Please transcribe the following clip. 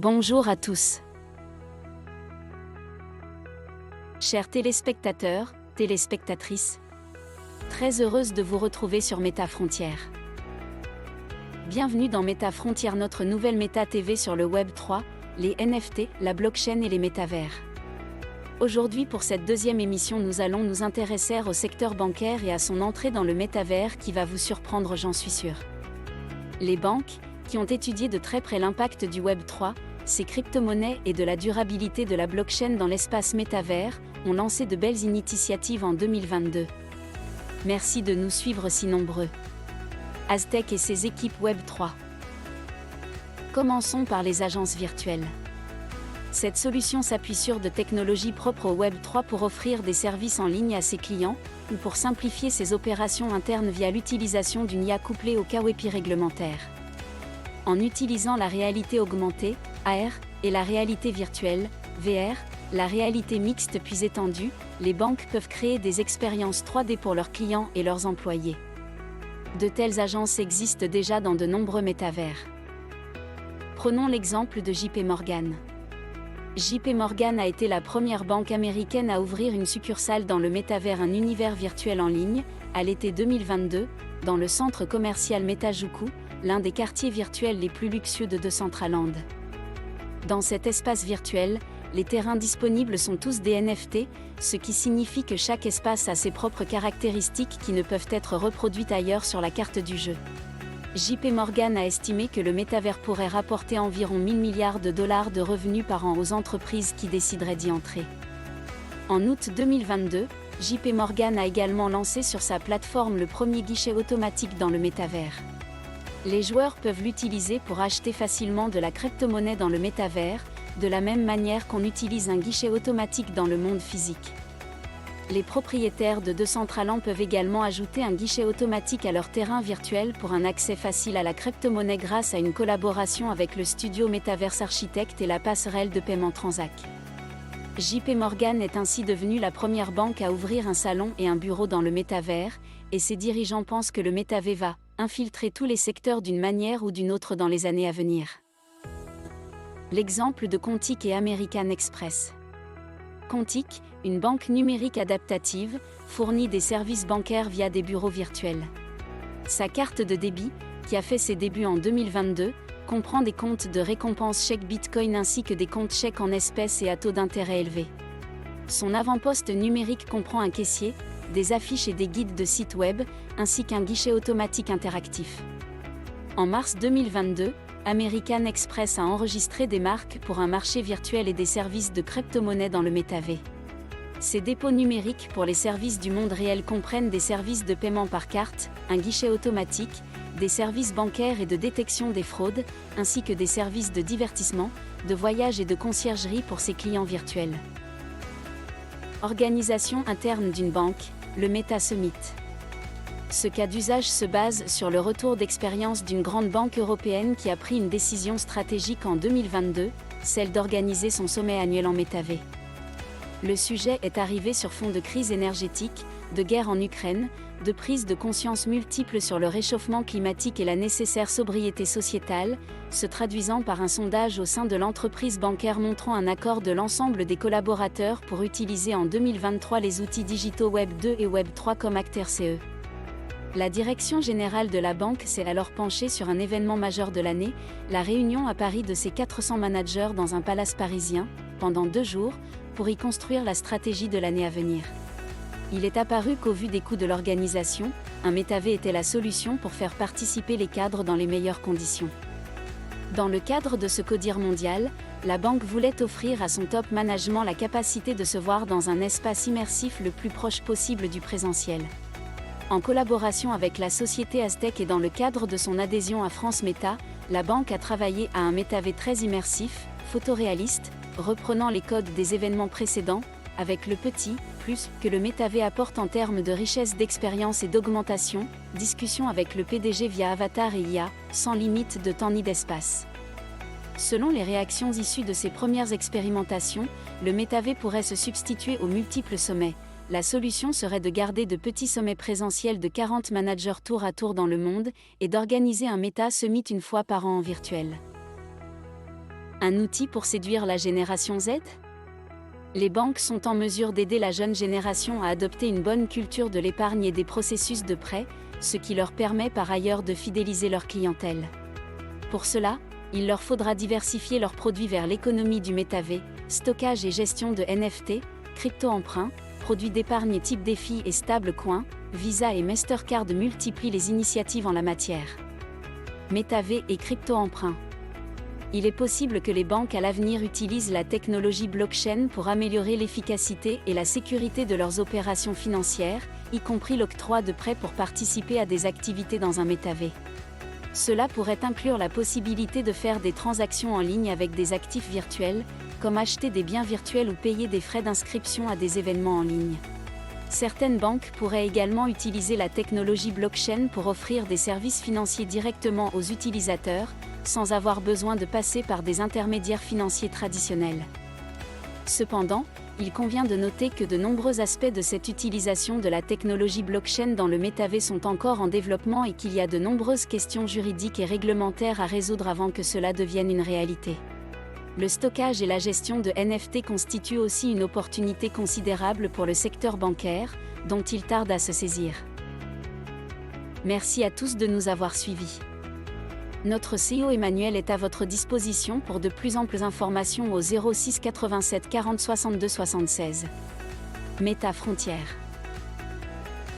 Bonjour à tous. Chers téléspectateurs, téléspectatrices, très heureuse de vous retrouver sur Métafrontières. Bienvenue dans Métafrontières, notre nouvelle Méta TV sur le Web 3, les NFT, la blockchain et les métavers. Aujourd'hui, pour cette deuxième émission, nous allons nous intéresser au secteur bancaire et à son entrée dans le métavers qui va vous surprendre, j'en suis sûre. Les banques, qui ont étudié de très près l'impact du Web 3, ces crypto-monnaies et de la durabilité de la blockchain dans l'espace métavers, ont lancé de belles initiatives en 2022. Merci de nous suivre si nombreux. Aztec et ses équipes Web 3. Commençons par les agences virtuelles. Cette solution s'appuie sur de technologies propres au Web 3 pour offrir des services en ligne à ses clients, ou pour simplifier ses opérations internes via l'utilisation d'une IA couplée au KYP réglementaire. En utilisant la réalité augmentée, AR, et la réalité virtuelle, VR, la réalité mixte puis étendue, les banques peuvent créer des expériences 3D pour leurs clients et leurs employés. De telles agences existent déjà dans de nombreux métavers. Prenons l'exemple de JP Morgan. JP Morgan a été la première banque américaine à ouvrir une succursale dans le métavers, un univers virtuel en ligne, à l'été 2022, dans le centre commercial Metajuku, l'un des quartiers virtuels les plus luxueux de Decentraland. Dans cet espace virtuel, les terrains disponibles sont tous des NFT, ce qui signifie que chaque espace a ses propres caractéristiques qui ne peuvent être reproduites ailleurs sur la carte du jeu. JP Morgan a estimé que le métavers pourrait rapporter environ 1 000 milliards de dollars de revenus par an aux entreprises qui décideraient d'y entrer. En août 2022, JP Morgan a également lancé sur sa plateforme le premier guichet automatique dans le métavers. Les joueurs peuvent l'utiliser pour acheter facilement de la crypto-monnaie dans le métavers, de la même manière qu'on utilise un guichet automatique dans le monde physique. Les propriétaires de Decentraland peuvent également ajouter un guichet automatique à leur terrain virtuel pour un accès facile à la crypto-monnaie grâce à une collaboration avec le studio Metaverse Architect et la passerelle de paiement Transac. JP Morgan est ainsi devenue la première banque à ouvrir un salon et un bureau dans le métavers, et ses dirigeants pensent que le métavers va infiltrer tous les secteurs d'une manière ou d'une autre dans les années à venir. L'exemple de Contic et American Express. Contic, une banque numérique adaptative, fournit des services bancaires via des bureaux virtuels. Sa carte de débit, qui a fait ses débuts en 2022, comprend des comptes de récompense chèques Bitcoin ainsi que des comptes chèques en espèces et à taux d'intérêt élevés. Son avant-poste numérique comprend un caissier, des affiches et des guides de sites web, ainsi qu'un guichet automatique interactif. En mars 2022, American Express a enregistré des marques pour un marché virtuel et des services de crypto-monnaie dans le métavers. Ces dépôts numériques pour les services du monde réel comprennent des services de paiement par carte, un guichet automatique, des services bancaires et de détection des fraudes, ainsi que des services de divertissement, de voyage et de conciergerie pour ses clients virtuels. Organisation interne d'une banque, le Meta Summit. Ce cas d'usage se base sur le retour d'expérience d'une grande banque européenne qui a pris une décision stratégique en 2022, celle d'organiser son sommet annuel en métavers. Le sujet est arrivé sur fond de crise énergétique, de guerre en Ukraine, de prise de conscience multiples sur le réchauffement climatique et la nécessaire sobriété sociétale, se traduisant par un sondage au sein de l'entreprise bancaire montrant un accord de l'ensemble des collaborateurs pour utiliser en 2023 les outils digitaux Web 2 et Web 3 comme ActRCE. La direction générale de la banque s'est alors penchée sur un événement majeur de l'année, la réunion à Paris de ses 400 managers dans un palace parisien, pendant 2 jours, pour y construire la stratégie de l'année à venir. Il est apparu qu'au vu des coûts de l'organisation, un métavers était la solution pour faire participer les cadres dans les meilleures conditions. Dans le cadre de ce CODIR mondial, la banque voulait offrir à son top management la capacité de se voir dans un espace immersif le plus proche possible du présentiel. En collaboration avec la société Aztec et dans le cadre de son adhésion à France Méta, la banque a travaillé à un métavers très immersif, photoréaliste, reprenant les codes des événements précédents, avec le petit plus que le métavers apporte en termes de richesse d'expérience et d'augmentation, discussion avec le PDG via avatar et IA, sans limite de temps ni d'espace. Selon les réactions issues de ces premières expérimentations, le métavers pourrait se substituer aux multiples sommets. La solution serait de garder de petits sommets présentiels de 40 managers tour à tour dans le monde, et d'organiser un Meta Summit une fois par an en virtuel. Un outil pour séduire la génération Z? Les banques sont en mesure d'aider la jeune génération à adopter une bonne culture de l'épargne et des processus de prêt, ce qui leur permet par ailleurs de fidéliser leur clientèle. Pour cela, il leur faudra diversifier leurs produits vers l'économie du métavers, stockage et gestion de NFT, crypto-emprunts, produits d'épargne type DeFi et stablecoin. Visa et Mastercard multiplient les initiatives en la matière. Métavers et crypto-emprunts. Il est possible que les banques à l'avenir utilisent la technologie blockchain pour améliorer l'efficacité et la sécurité de leurs opérations financières, y compris l'octroi de prêts pour participer à des activités dans un métavers. Cela pourrait inclure la possibilité de faire des transactions en ligne avec des actifs virtuels, comme acheter des biens virtuels ou payer des frais d'inscription à des événements en ligne. Certaines banques pourraient également utiliser la technologie blockchain pour offrir des services financiers directement aux utilisateurs, sans avoir besoin de passer par des intermédiaires financiers traditionnels. Cependant, il convient de noter que de nombreux aspects de cette utilisation de la technologie blockchain dans le métavers sont encore en développement et qu'il y a de nombreuses questions juridiques et réglementaires à résoudre avant que cela devienne une réalité. Le stockage et la gestion de NFT constituent aussi une opportunité considérable pour le secteur bancaire, dont il tarde à se saisir. Merci à tous de nous avoir suivis. Notre CEO Emmanuel est à votre disposition pour de plus amples informations au 06 87 40 62 76. Meta Frontières.